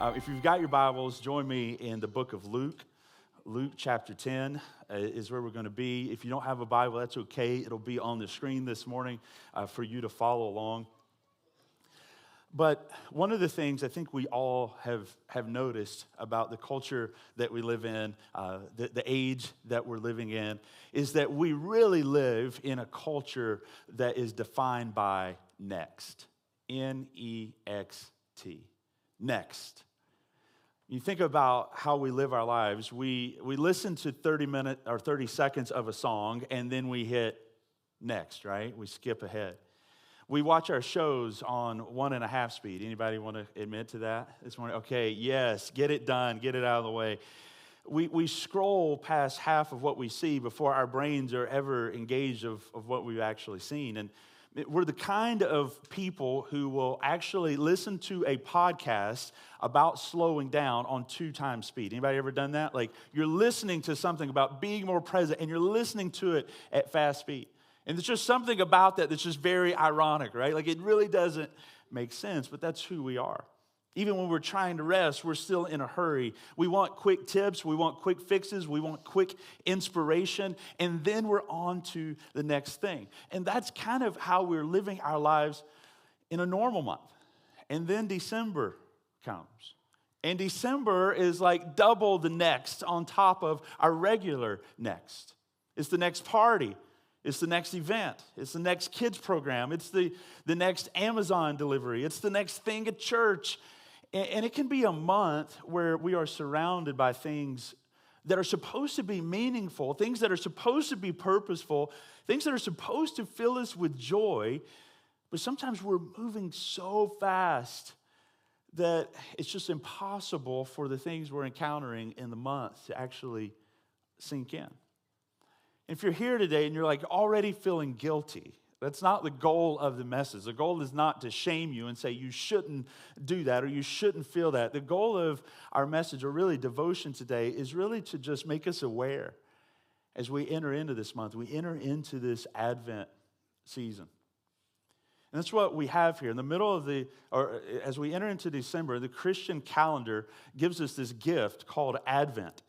If you've got your Bibles, join me in the book of Luke. Luke chapter 10 is where we're going to be. If you don't have a Bible, that's okay. It'll be on the screen this morning for you to follow along. But one of the things I think we all have noticed about the culture that we live in, the age that we're living in, is that we really live in a culture that is defined by next. N-E-X-T. Next. You think about how we live our lives. We listen to 30 minutes or 30 seconds of a song, and then we hit next, right? We skip ahead. We watch our shows on 1.5 speed. Anybody want to admit to that this morning? Okay, yes, get it done, get it out of the way. We scroll past half of what we see before our brains are ever engaged of what we've actually seen. And we're the kind of people who will actually listen to a podcast about slowing down on 2 times speed. Anybody ever done that? Like, you're listening to something about being more present, and you're listening to it at fast speed. And there's just something about that that's just very ironic, right? Like, it really doesn't make sense, but that's who we are. Even when we're trying to rest, we're still in a hurry. We want quick tips, we want quick fixes, we want quick inspiration, and then we're on to the next thing. And that's kind of how we're living our lives in a normal month. And then December comes. And December is like double the next on top of our regular next. It's the next party. It's the next event. It's the next kids program. It's the next Amazon delivery. It's the next thing at church. And it can be a month where we are surrounded by things that are supposed to be meaningful, things that are supposed to be purposeful, things that are supposed to fill us with joy. But sometimes we're moving so fast that it's just impossible for the things we're encountering in the month to actually sink in. If you're here today and you're like already feeling guilty, that's not the goal of the message. The goal is not to shame you and say you shouldn't do that or you shouldn't feel that. The goal of our message, or really devotion today, is really to just make us aware as we enter into this month. We enter into this Advent season. And that's what we have here. In the middle of as we enter into December, the Christian calendar gives us this gift called Advent.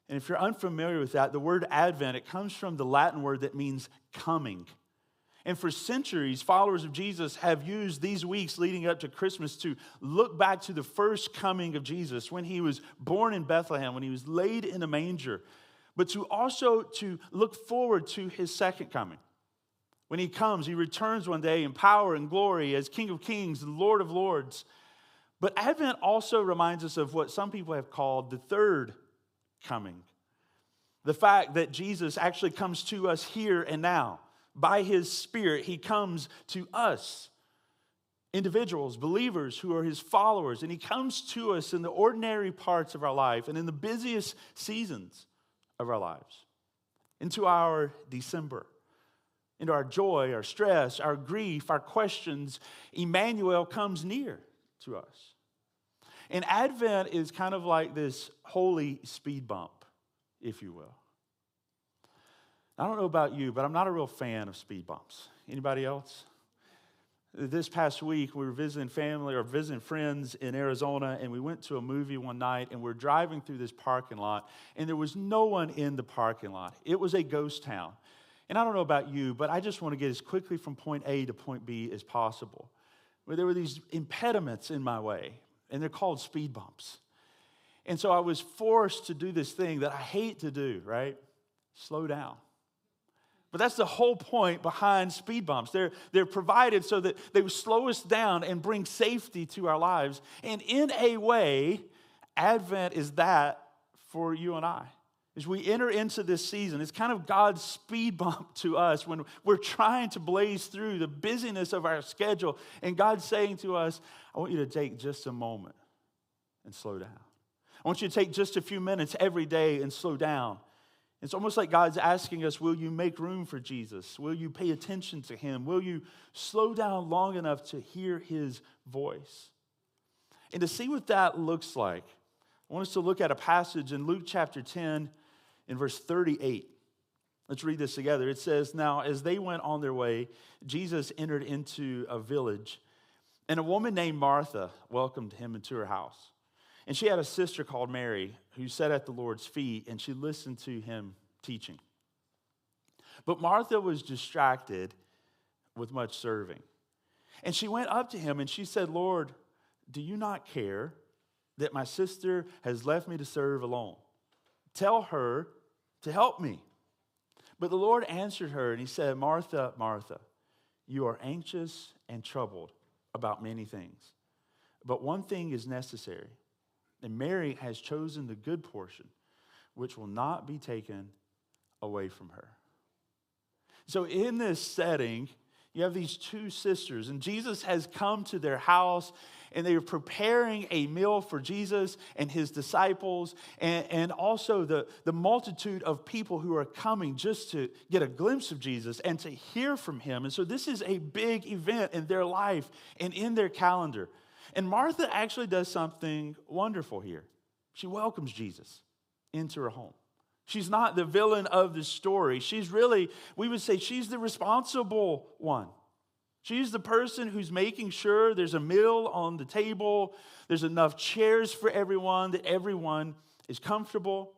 And if you're unfamiliar with that, the word Advent, it comes from the Latin word that means coming. And for centuries, followers of Jesus have used these weeks leading up to Christmas to look back to the first coming of Jesus, when he was born in Bethlehem, when he was laid in a manger, but to also to look forward to his second coming. When he comes, he returns one day in power and glory as King of Kings and Lord of Lords. But Advent also reminds us of what some people have called the third coming. The fact that Jesus actually comes to us here and now. By his Spirit, he comes to us, individuals, believers who are his followers, and he comes to us in the ordinary parts of our life and in the busiest seasons of our lives, into our December, into our joy, our stress, our grief, our questions. Emmanuel comes near to us. And Advent is kind of like this holy speed bump, if you will. I don't know about you, but I'm not a real fan of speed bumps. Anybody else? This past week, we were visiting family or visiting friends in Arizona, and we went to a movie one night, and we're driving through this parking lot, and there was no one in the parking lot. It was a ghost town. And I don't know about you, but I just want to get as quickly from point A to point B as possible. But there were these impediments in my way, and they're called speed bumps. And so I was forced to do this thing that I hate to do, right? Slow down. But that's the whole point behind speed bumps. They're provided so that they will slow us down and bring safety to our lives. And in a way, Advent is that for you and I. As we enter into this season, it's kind of God's speed bump to us when we're trying to blaze through the busyness of our schedule. And God's saying to us, I want you to take just a moment and slow down. I want you to take just a few minutes every day and slow down. It's almost like God's asking us, will you make room for Jesus? Will you pay attention to him? Will you slow down long enough to hear his voice? And to see what that looks like, I want us to look at a passage in Luke chapter 10 in verse 38. Let's read this together. It says, now as they went on their way, Jesus entered into a village, and a woman named Martha welcomed him into her house. And she had a sister called Mary who sat at the Lord's feet, and she listened to him teaching. But Martha was distracted with much serving. And she went up to him and she said, Lord, do you not care that my sister has left me to serve alone? Tell her to help me. But the Lord answered her and he said, Martha, Martha, you are anxious and troubled about many things. But one thing is necessary, and Mary has chosen the good portion, which will not be taken away from her. So in this setting, you have these two sisters, and Jesus has come to their house, and they are preparing a meal for Jesus and his disciples, and also the multitude of people who are coming just to get a glimpse of Jesus and to hear from him. And so this is a big event in their life and in their calendar. And Martha actually does something wonderful here. She welcomes Jesus into her home. She's not the villain of the story. She's really, we would say, she's the responsible one. She's the person who's making sure there's a meal on the table, there's enough chairs for everyone, that everyone is comfortable.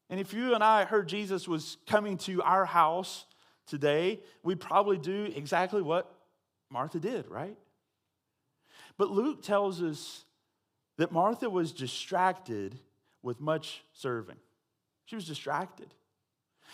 And if you and I heard Jesus was coming to our house today, we'd probably do exactly what Martha did, right? But Luke tells us that Martha was distracted with much serving. She was distracted.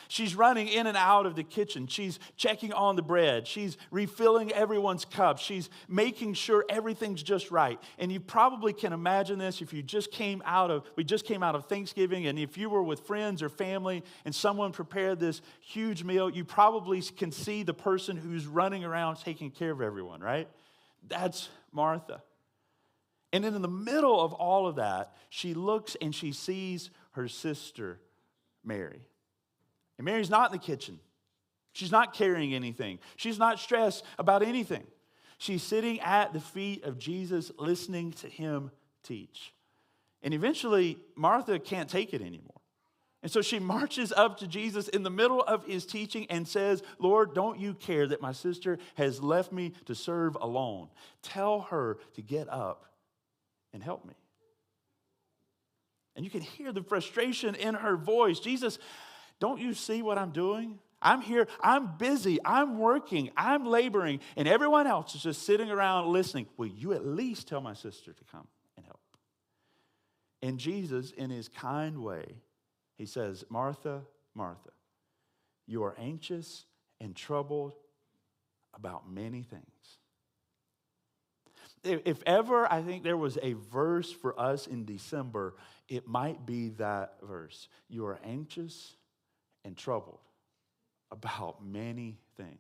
She's running in and out of the kitchen. She's checking on the bread. She's refilling everyone's cup. She's making sure everything's just right. And you probably can imagine this if we just came out of Thanksgiving, and if you were with friends or family and someone prepared this huge meal, you probably can see the person who's running around taking care of everyone, right? That's Martha. And then in the middle of all of that, she looks and she sees her sister, Mary. And Mary's not in the kitchen. She's not carrying anything. She's not stressed about anything. She's sitting at the feet of Jesus, listening to him teach. And eventually, Martha can't take it anymore. And so she marches up to Jesus in the middle of his teaching and says, Lord, don't you care that my sister has left me to serve alone? Tell her to get up and help me. And you can hear the frustration in her voice. Jesus, don't you see what I'm doing? I'm here, I'm busy, I'm working, I'm laboring, and everyone else is just sitting around listening. Will you at least tell my sister to come and help? And Jesus, in his kind way, he says, Martha, Martha, you are anxious and troubled about many things. If ever I think there was a verse for us in December, it might be that verse. You are anxious and troubled about many things.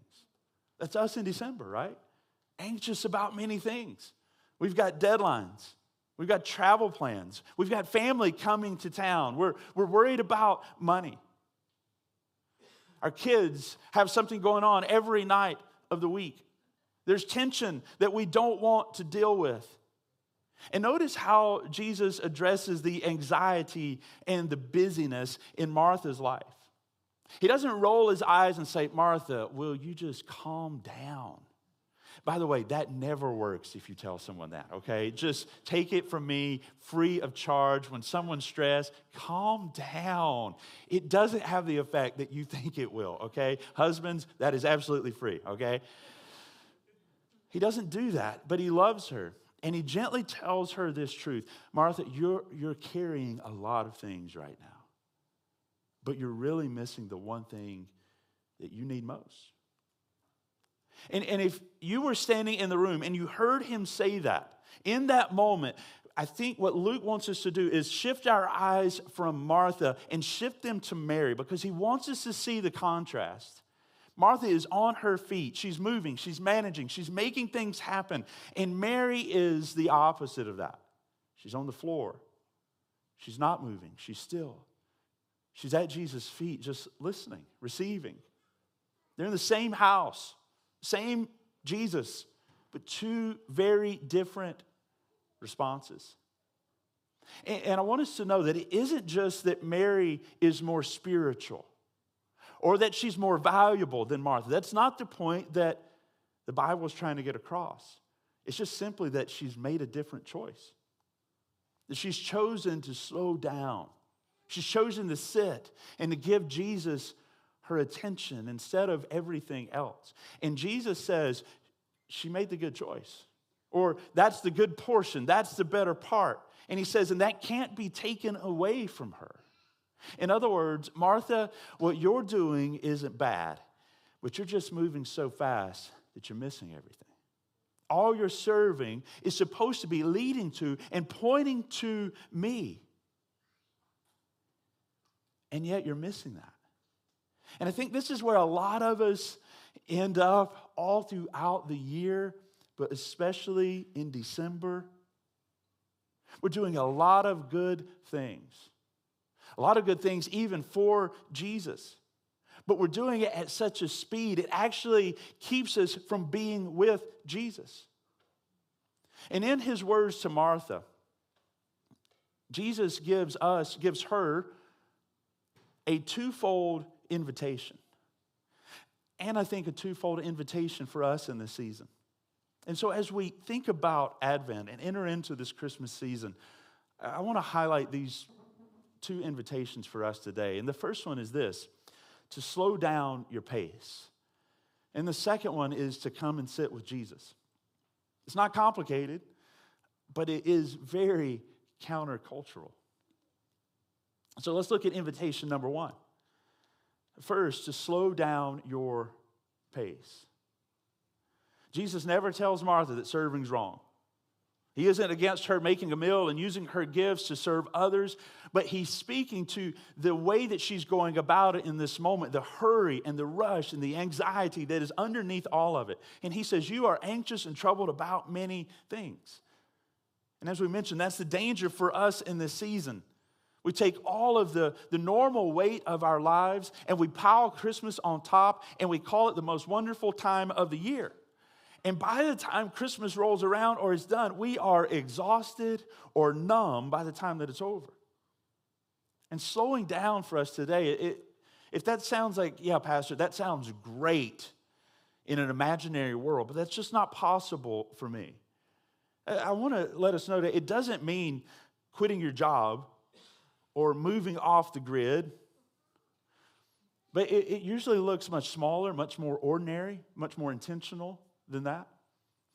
That's us in December, right? Anxious about many things. We've got deadlines. We've got travel plans. We've got family coming to town. We're worried about money. Our kids have something going on every night of the week. There's tension that we don't want to deal with. And notice how Jesus addresses the anxiety and the busyness in Martha's life. He doesn't roll his eyes and say, Martha, will you just calm down? By the way, that never works if you tell someone that, okay? Just take it from me, free of charge. When someone's stressed, calm down. It doesn't have the effect that you think it will, okay? Husbands, that is absolutely free, okay? He doesn't do that, but he loves her. And he gently tells her this truth. Martha, you're carrying a lot of things right now, but you're really missing the one thing that you need most. And if you were standing in the room and you heard him say that, in that moment, I think what Luke wants us to do is shift our eyes from Martha and shift them to Mary, because he wants us to see the contrast. Martha is on her feet. She's moving. She's managing. She's making things happen. And Mary is the opposite of that. She's on the floor. She's not moving. She's still. She's at Jesus' feet just listening, receiving. They're in the same house. Same Jesus, but two very different responses. And I want us to know that it isn't just that Mary is more spiritual or that she's more valuable than Martha. That's not the point that the Bible is trying to get across. It's just simply that she's made a different choice. that she's chosen to slow down. She's chosen to sit and to give Jesus her attention instead of everything else. And Jesus says she made the good choice. Or that's the good portion. That's the better part. And he says, and that can't be taken away from her. In other words, Martha, what you're doing isn't bad, but you're just moving so fast that you're missing everything. All you're serving is supposed to be leading to and pointing to me. And yet you're missing that. And I think this is where a lot of us end up all throughout the year, but especially in December. We're doing a lot of good things. A lot of good things even for Jesus. But we're doing it at such a speed, it actually keeps us from being with Jesus. And in his words to Martha, Jesus gives her a twofold invitation. And I think a twofold invitation for us in this season. And so as we think about Advent and enter into this Christmas season, I want to highlight these two invitations for us today. And the first one is this, to slow down your pace. And the second one is to come and sit with Jesus. It's not complicated, but it is very countercultural. So let's look at invitation number one. First, to slow down your pace. Jesus never tells Martha that serving's wrong. He isn't against her making a meal and using her gifts to serve others, but he's speaking to the way that she's going about it in this moment, the hurry and the rush and the anxiety that is underneath all of it. And he says, you are anxious and troubled about many things. And as we mentioned, that's the danger for us in this season. We take all of the normal weight of our lives and we pile Christmas on top and we call it the most wonderful time of the year. And by the time Christmas rolls around or is done, we are exhausted or numb by the time that it's over. And slowing down for us today, if that sounds like, yeah, Pastor, that sounds great in an imaginary world, but that's just not possible for me. I want to let us know that it doesn't mean quitting your job or moving off the grid, but it usually looks much smaller, much more ordinary, much more intentional than that.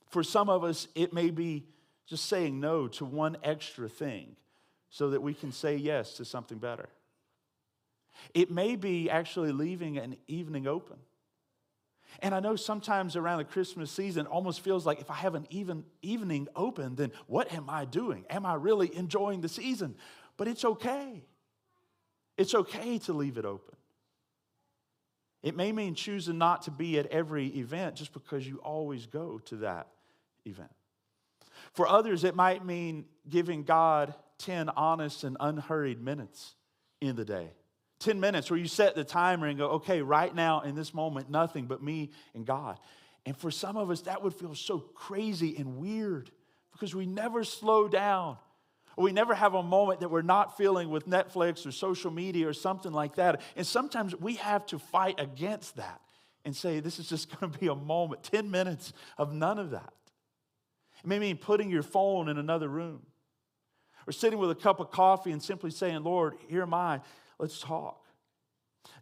For some of us, it may be just saying no to one extra thing so that we can say yes to something better. It may be actually leaving an evening open. And I know sometimes around the Christmas season, it almost feels like if I have an evening open, then what am I doing? Am I really enjoying the season? But it's okay. It's okay to leave it open. It may mean choosing not to be at every event just because you always go to that event. For others, it might mean giving God 10 honest and unhurried minutes in the day. 10 minutes where you set the timer and go, okay, right now in this moment, nothing but me and God. And for some of us, that would feel so crazy and weird because we never slow down. We never have a moment that we're not feeling with Netflix or social media or something like that. And sometimes we have to fight against that and say, this is just going to be a moment, 10 minutes of none of that. It may mean putting your phone in another room or sitting with a cup of coffee and simply saying, Lord, here am I, let's talk.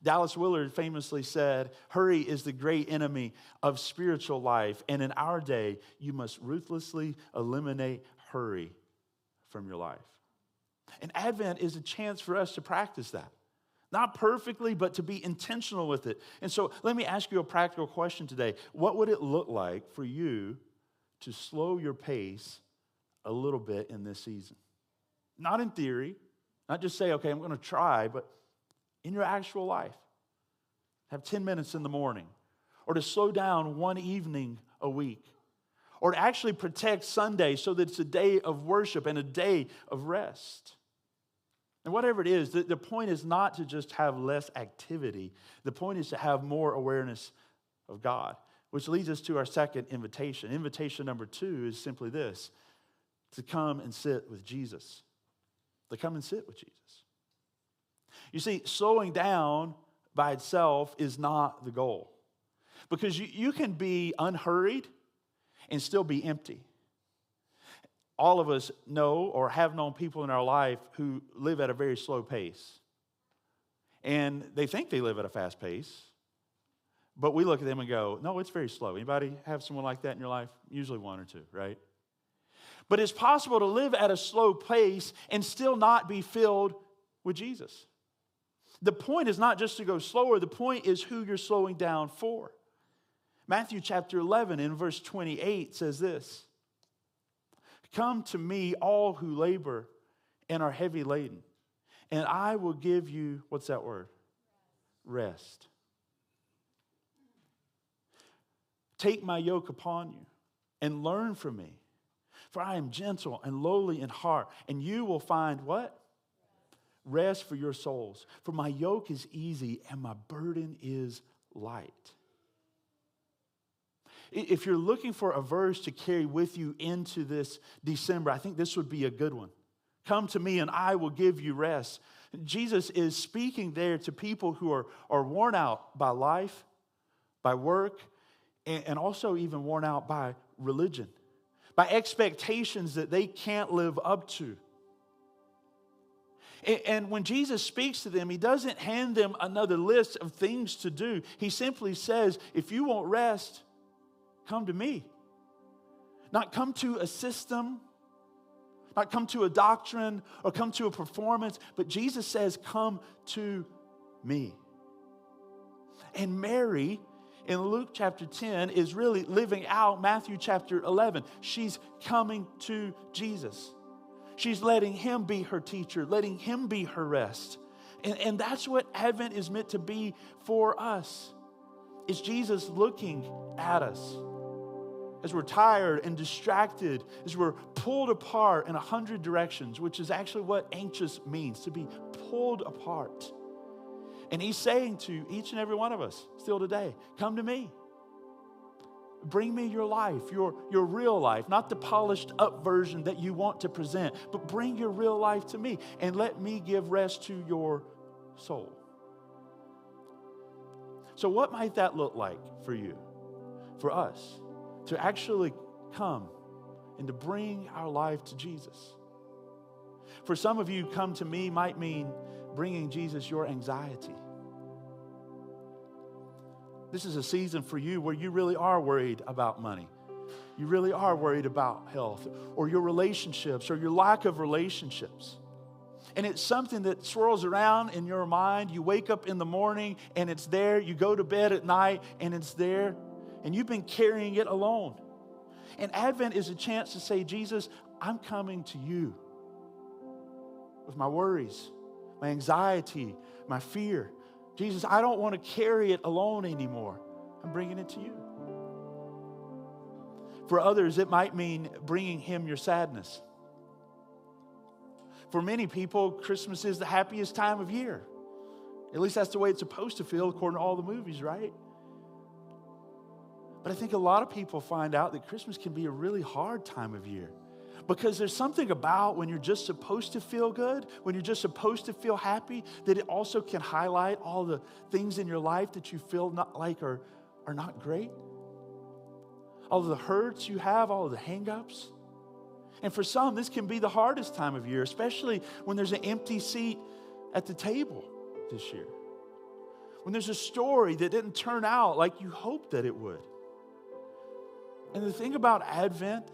Dallas Willard famously said, hurry is the great enemy of spiritual life. And in our day, you must ruthlessly eliminate hurry from your life. And Advent is a chance for us to practice that. Not perfectly, but to be intentional with it. And so let me ask you a practical question today. What would it look like for you to slow your pace a little bit in this season? Not in theory, not just say, okay, I'm going to try, but in your actual life. Have 10 minutes in the morning, or to slow down one evening a week, or to actually protect Sunday so that it's a day of worship and a day of rest. And whatever it is, the point is not to just have less activity. The point is to have more awareness of God, which leads us to our second invitation. Invitation number 2 is simply this, to come and sit with Jesus. To come and sit with Jesus. You see, slowing down by itself is not the goal. Because you can be unhurried and still be empty. all of us know or have known people in our life who live at a very slow pace. And they think they live at a fast pace, but we look at them and go, no, it's very slow. Anybody have someone like that in your life? Usually one or two, right? But it's possible to live at a slow pace and still not be filled with Jesus. The point is not just to go slower. The point is who you're slowing down for. Matthew chapter 11 in verse 28 says this, "Come to me, all who labor and are heavy laden, and I will give you," what's that word? Rest. "Take my yoke upon you and learn from me, for I am gentle and lowly in heart, and you will find" what? Rest for your souls. "For my yoke is easy and my burden is light." If you're looking for a verse to carry with you into this December, I think this would be a good one. Come to me and I will give you rest. Jesus is speaking there to people who are worn out by life, by work, and also even worn out by religion, by expectations that they can't live up to. And when Jesus speaks to them, he doesn't hand them another list of things to do. He simply says, if you want rest, come to me. Not come to a system, not come to a doctrine or come to a performance, but Jesus says, come to me. And Mary, in Luke chapter 10, is really living out Matthew chapter 11. She's coming to Jesus. She's letting him be her teacher, letting him be her rest. And that's what Advent is meant to be for us. It's Jesus looking at us as we're tired and distracted, as we're pulled apart in 100 directions, which is actually what anxious means, to be pulled apart. And he's saying to each and every one of us still today, come to me. Bring me your life, your real life, not the polished up version that you want to present, but bring your real life to me and let me give rest to your soul. So what might that look like for you, for us, to actually come and to bring our life to Jesus? For some of you, come to me might mean bringing Jesus your anxiety. This is a season for you where you really are worried about money. You really are worried about health or your relationships or your lack of relationships. And it's something that swirls around in your mind. You wake up in the morning and it's there. You go to bed at night and it's there. And you've been carrying it alone. And Advent is a chance to say, Jesus, I'm coming to you with my worries, my anxiety, my fear. Jesus, I don't want to carry it alone anymore. I'm bringing it to you. For others, it might mean bringing him your sadness. For many people, Christmas is the happiest time of year. At least that's the way it's supposed to feel according to all the movies, right? But I think a lot of people find out that Christmas can be a really hard time of year. Because there's something about when you're just supposed to feel good, when you're just supposed to feel happy, that it also can highlight all the things in your life that you feel not like are not great. All of the hurts you have, all of the hang-ups. And for some, this can be the hardest time of year, especially when there's an empty seat at the table this year. When there's a story that didn't turn out like you hoped that it would. And the thing about Advent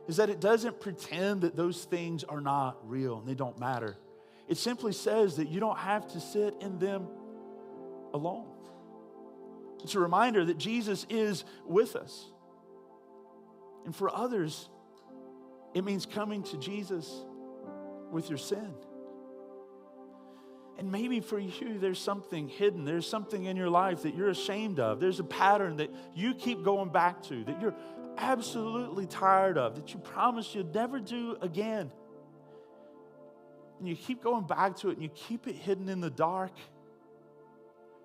is that it doesn't pretend that those things are not real and they don't matter. It simply says that you don't have to sit in them alone. It's a reminder that Jesus is with us. And for others, it means coming to Jesus with your sin. And maybe for you, there's something hidden. There's something in your life that you're ashamed of. There's a pattern that you keep going back to, that you're absolutely tired of, that you promised you'd never do again. And you keep going back to it and you keep it hidden in the dark.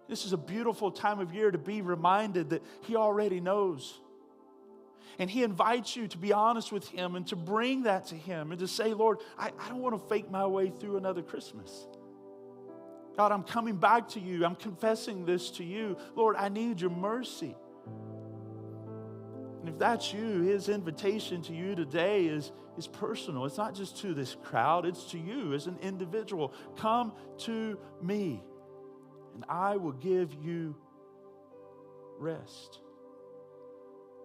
This is a beautiful time of year to be reminded that he already knows. And he invites you to be honest with him and to bring that to him and to say, Lord, I don't want to fake my way through another Christmas. God, I'm coming back to you. I'm confessing this to you. Lord, I need your mercy. And if that's you, his invitation to you today is personal. It's not just to this crowd, it's to you as an individual. Come to me, and I will give you rest.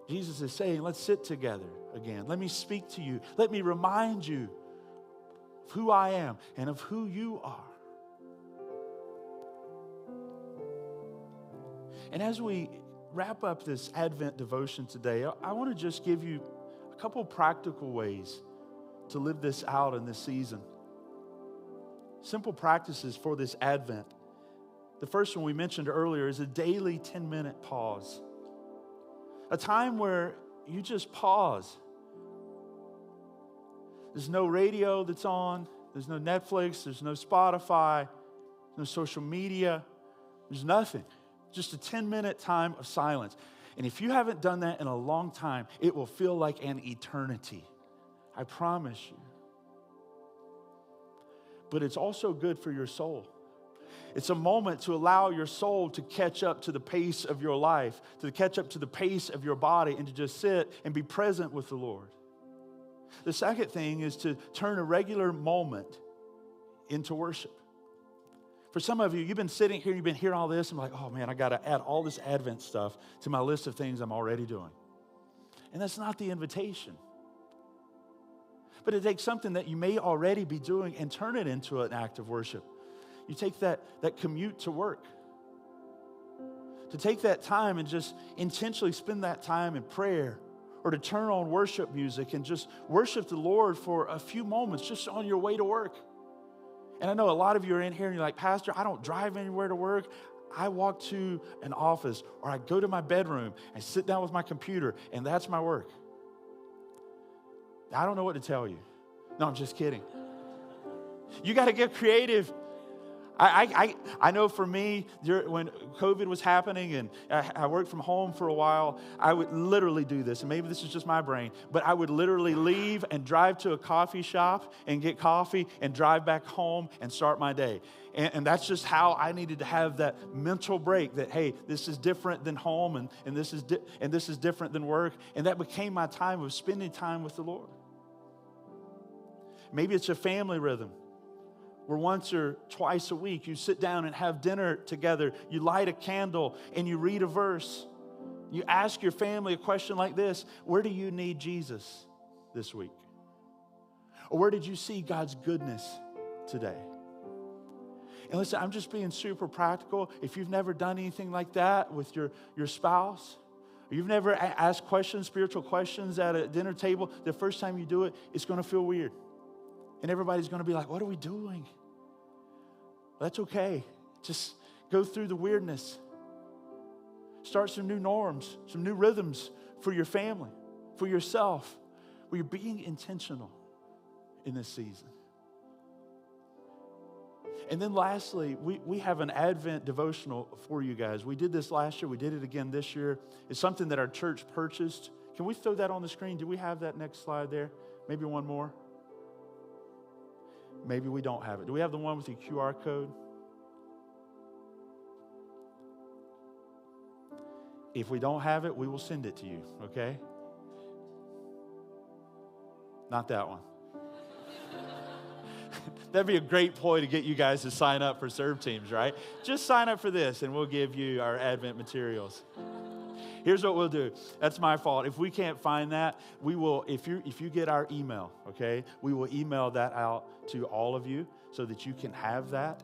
Jesus is saying, let's sit together again. Let me speak to you. Let me remind you of who I am and of who you are. And as we wrap up this Advent devotion today, I want to just give you a couple practical ways to live this out in this season. Simple practices for this Advent. The first one we mentioned earlier is a daily 10-minute pause. A time where you just pause. There's no radio that's on. There's no Netflix. There's no Spotify. No social media. There's nothing. Just a 10-minute time of silence. And if you haven't done that in a long time, it will feel like an eternity. I promise you. But it's also good for your soul. It's a moment to allow your soul to catch up to the pace of your life, to catch up to the pace of your body, and to just sit and be present with the Lord. The second thing is to turn a regular moment into worship. For some of you, you've been sitting here, you've been hearing all this, and like, oh man, I got to add all this Advent stuff to my list of things I'm already doing. And that's not the invitation. But it takes something that you may already be doing and turn it into an act of worship. You take that commute to work. To take that time and just intentionally spend that time in prayer, or to turn on worship music and just worship the Lord for a few moments just on your way to work. And I know a lot of you are in here and you're like, Pastor, I don't drive anywhere to work. I walk to an office, or I go to my bedroom and sit down with my computer, and that's my work. I don't know what to tell you. No, I'm just kidding. You got to get creative. I know for me, when COVID was happening and I worked from home for a while, I would literally do this, and maybe this is just my brain, but I would literally leave and drive to a coffee shop and get coffee and drive back home and start my day. And that's just how I needed to have that mental break that, hey, this is different than home, and this is different than work. And that became my time of spending time with the Lord. Maybe it's a family rhythm, where once or twice a week you sit down and have dinner together, you light a candle and you read a verse. You ask your family a question like this: where do you need Jesus this week? Or where did you see God's goodness today? And listen, I'm just being super practical. If you've never done anything like that with your spouse, or you've never asked questions, spiritual questions at a dinner table, the first time you do it, it's going to feel weird. And everybody's going to be like, what are we doing? That's okay. Just go through the weirdness. Start some new norms, some new rhythms for your family, for yourself, where you're being intentional in this season. And then lastly, we have an Advent devotional for you guys. We did this last year. We did it again this year. It's something that our church purchased. Can we throw that on the screen? Do we have that next slide there? Maybe one more. Maybe we don't have it. Do we have the one with the QR code? If we don't have it, we will send it to you, okay? Not that one. That'd be a great ploy to get you guys to sign up for serve teams, right? Just sign up for this and we'll give you our Advent materials. Here's what we'll do. That's my fault. If we can't find that, we will, if you get our email, okay, we will email that out to all of you so that you can have that.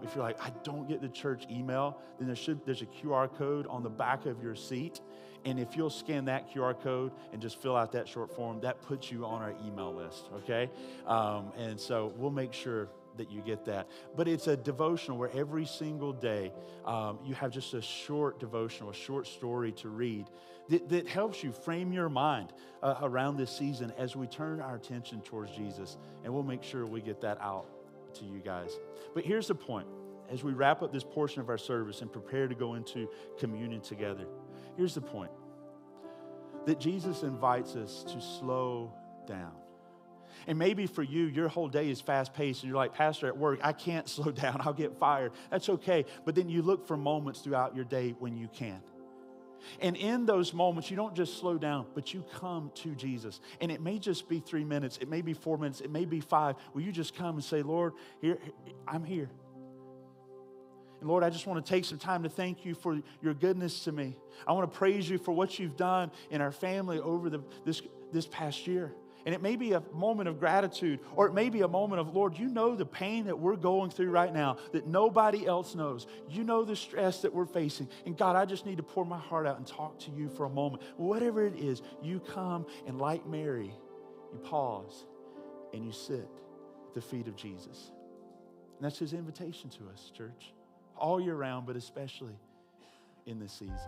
If you're like, I don't get the church email, then there's a QR code on the back of your seat. And if you'll scan that QR code and just fill out that short form, that puts you on our email list, okay? And so we'll make sure that you get that. But it's a devotional where every single day you have just a short devotional, a short story to read that helps you frame your mind around this season as we turn our attention towards Jesus. And we'll make sure we get that out to you guys. But here's the point. As we wrap up this portion of our service and prepare to go into communion together, here's the point. That Jesus invites us to slow down. And maybe for you, your whole day is fast-paced, and you're like, Pastor, at work, I can't slow down. I'll get fired. That's okay. But then you look for moments throughout your day when you can. And in those moments, you don't just slow down, but you come to Jesus. And it may just be 3 minutes, it may be 4 minutes, it may be 5, where you just come and say, Lord, here, I'm here. And Lord, I just want to take some time to thank you for your goodness to me. I want to praise you for what you've done in our family over this past year. And it may be a moment of gratitude, or it may be a moment of, Lord, you know the pain that we're going through right now that nobody else knows. You know the stress that we're facing. And God, I just need to pour my heart out and talk to you for a moment. Whatever it is, you come and like Mary, you pause and you sit at the feet of Jesus. And that's his invitation to us, church. All year round, but especially in this season.